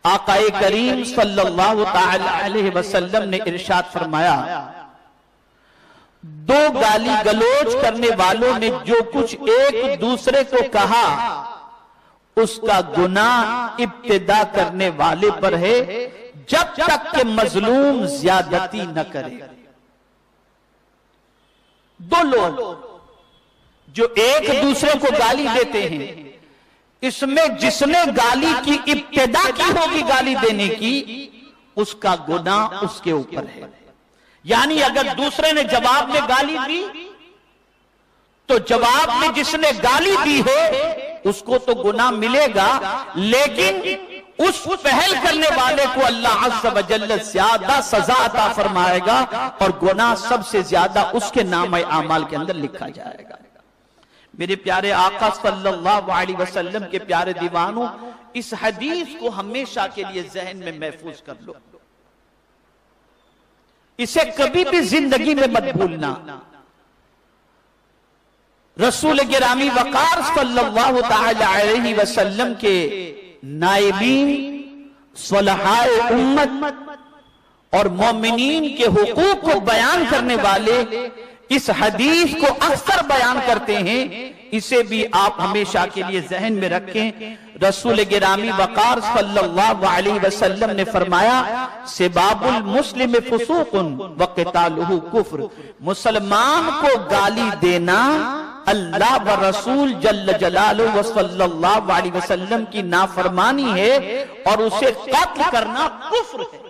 آقائے کریم صلی اللہ تعالی علیہ وسلم نے ارشاد فرمایا، دو گالی گلوچ کرنے والوں نے جو کچھ ایک دوسرے کو کہا اس کا گناہ ابتدا کرنے والے پر ہے جب تک کہ مظلوم زیادتی نہ کرے۔ دو لوگ جو ایک دوسرے کو گالی دیتے ہیں، اس میں جس نے گالی کی ابتدا کی ہوگی گالی دینے کی، اس کا گناہ اس کے اوپر ہے۔ یعنی اگر دوسرے نے جواب میں گالی دی تو جواب میں جس نے گالی دی ہے اس کو تو گناہ ملے گا، لیکن اس پہل کرنے والے کو اللہ عز و جل زیادہ سزا عطا فرمائے گا اور گناہ سب سے زیادہ اس کے نام اعمال کے اندر لکھا جائے گا۔ میرے پیارے آقا صلی اللہ علیہ وسلم کے پیارے دیوانوں، اس حدیث کو ہمیشہ کے لیے ذہن میں محفوظ کر لو، اسے کبھی بھی زندگی میں مت بھولنا۔ رسول گرامی وقار صلی اللہ تعالی علیہ وسلم کے نائبین، صلحاء امت اور مومنین کے حقوق کو بیان کرنے والے اس حدیث کو اکثر بیان کرتے ہیں، اسے بھی آپ ہمیشہ کے لیے ذہن میں رکھیں۔ رسول گرامی وقار صلی اللہ علیہ وسلم نے فرمایا، سباب المسلم فسوق وقتالہ کفر، مسلمان کو گالی دینا اللہ و رسول جل جلالہ و صلی اللہ علیہ وسلم کی نافرمانی ہے اور اسے قتل کرنا کفر ہے۔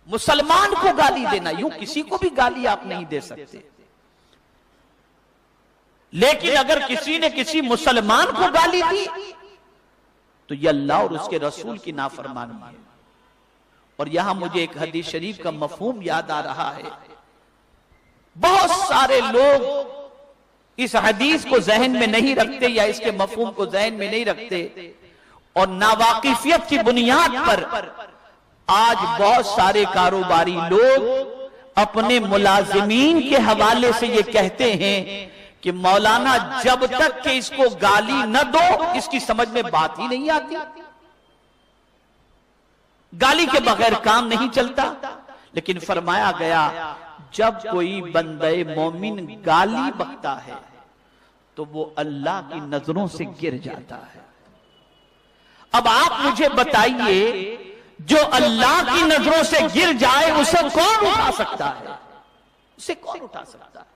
مسلمان کو گالی دینا، یوں کسی کو بھی گالی آپ نہیں دے سکتے، لیکن اگر کسی نے کسی مسلمان کو گالی دی تو یہ اللہ اور اس کے رسول کی نافرمانی ہے۔ اور یہاں مجھے ایک حدیث شریف کا مفہوم یاد آ رہا ہے۔ بہت سارے لوگ اس حدیث کو ذہن میں نہیں رکھتے یا اس کے مفہوم کو ذہن میں نہیں رکھتے، اور ناواقفیت کی بنیاد پر آج بہت سارے کاروباری لوگ اپنے ملازمین کے حوالے سے یہ کہتے ہیں کہ مولانا جب تک کہ اس کو گالی نہ دو اس کی سمجھ میں بات ہی نہیں آتی، گالی کے بغیر کام نہیں چلتا۔ لیکن فرمایا گیا جب کوئی بندے مومن گالی بکتا ہے تو وہ اللہ کی نظروں سے گر جاتا ہے۔ اب آپ مجھے بتائیے، جو اللہ کی نظروں سے گر جائے اسے کون اٹھا سکتا ہے؟ اسے کون اٹھا سکتا ہے؟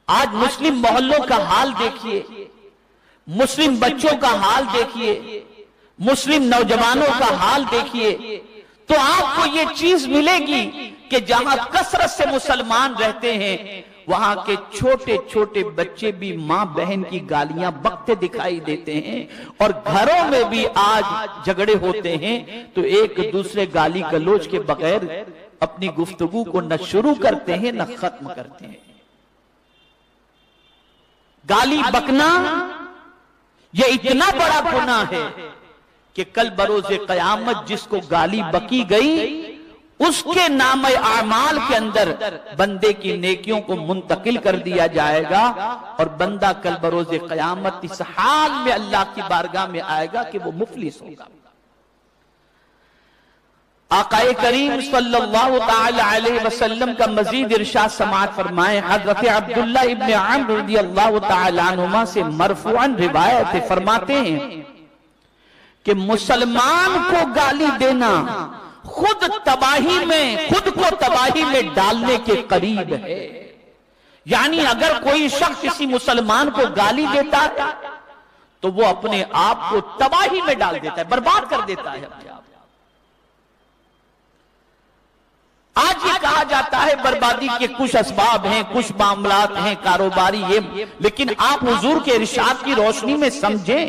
آج مسلم محلوں کا حال دیکھیے، مسلم بچوں کا حال دیکھیے، مسلم نوجوانوں کا حال دیکھیے، تو آپ کو یہ چیز ملے گی کہ جہاں کثرت سے مسلمان رہتے ہیں وہاں کے چھوٹے چھوٹے بچے بھی ماں بہن کی گالیاں بکتے دکھائی دیتے ہیں، اور گھروں میں بھی آج جھگڑے ہوتے ہیں تو ایک دوسرے گالی گلوچ کے بغیر اپنی گفتگو کو نہ شروع کرتے ہیں نہ ختم کرتے ہیں۔ گالی بکنا یہ اتنا بڑا گناہ ہے کہ کل بروز قیامت جس کو گالی بکی گئی اس کے نام اعمال کے اندر بندے کی نیکیوں کو منتقل کر دیا جائے گا، اور بندہ کل بروز قیامت اس حال میں اللہ کی بارگاہ میں آئے گا کہ وہ مفلس ہوگا۔ آقا کریم صلی اللہ تعالی علیہ وسلم کا مزید ارشاد سماعت فرمائے، حضرت عبداللہ ابن عمرو رضی اللہ تعالی عنہما سے مرفوعاً روایت فرماتے ہیں کہ مسلمان کو گالی دینا خود کو تباہی میں ڈالنے کے قریب ہے۔ یعنی اگر کوئی شخص کسی مسلمان کو گالی دیتا ہے تو وہ اپنے آپ کو تباہی میں ڈال دیتا ہے، برباد کر دیتا ہے اپنے آپ۔ آج یہ کہا جاتا ہے بربادی کے کچھ اسباب ہیں، کچھ معاملات ہیں کاروباری یہ، لیکن آپ حضور کے ارشاد کی روشنی میں سمجھیں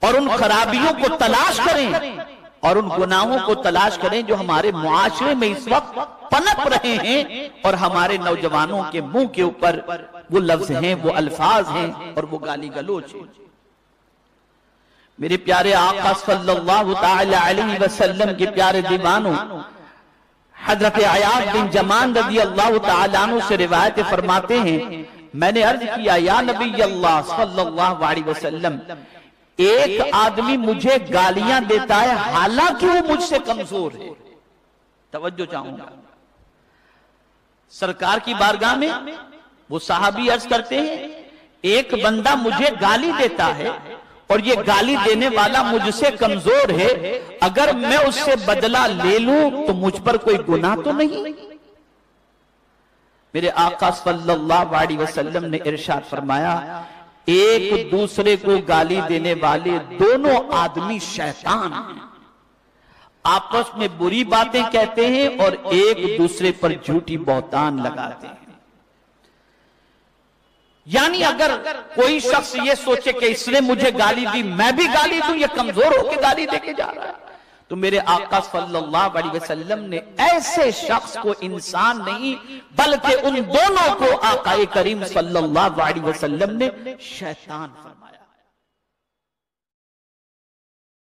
اور ان خرابیوں کو تلاش کریں اور ان گناہوں کو تلاش کریں جو ہمارے معاشرے میں اس وقت پنپ رہے ہیں اور ہمارے نوجوانوں کے منہ کے اوپر وہ لفظ ہیں، وہ الفاظ ہیں اور وہ گالی گلوچ ہیں۔ میرے پیارے آقا صلی اللہ تعالی علیہ وسلم کے پیارے دیوانوں، حضرت عیاض بن جمان رضی اللہ تعالیٰ عنہ سے روایت فرماتے ہیں، میں نے عرض کیا یا نبی اللہ صلی اللہ علیہ وسلم، ایک آدمی مجھے گالیاں دیتا ہے حالانکہ وہ مجھ سے کمزور ہے، توجہ چاہوں گا، سرکار کی بارگاہ میں وہ صحابی عرض کرتے ہیں ایک بندہ مجھے گالی دیتا ہے اور یہ گالی دینے والا مجھ سے کمزور ہے، اگر میں اس سے بدلہ لے لوں تو مجھ پر کوئی گناہ تو نہیں؟ میرے آقا صلی اللہ علیہ وسلم نے ارشاد فرمایا ایک دوسرے کو گالی دینے والے دونوں آدمی شیطان ہیں، آپس میں بری باتیں کہتے ہیں اور ایک دوسرے پر جھوٹی بہتان لگاتے ہیں۔ یعنی اگر کوئی شخص یہ سوچے کہ اس نے مجھے گالی دی میں بھی گالی دوں، یہ کمزور ہو کے گالی دے کے جا رہا ہے، تو میرے آقا صلی اللہ علیہ وسلم نے ایسے شخص کو انسان نہیں بلکہ ان دونوں کو آقا کریم صلی اللہ علیہ وسلم نے شیطان فرمایا۔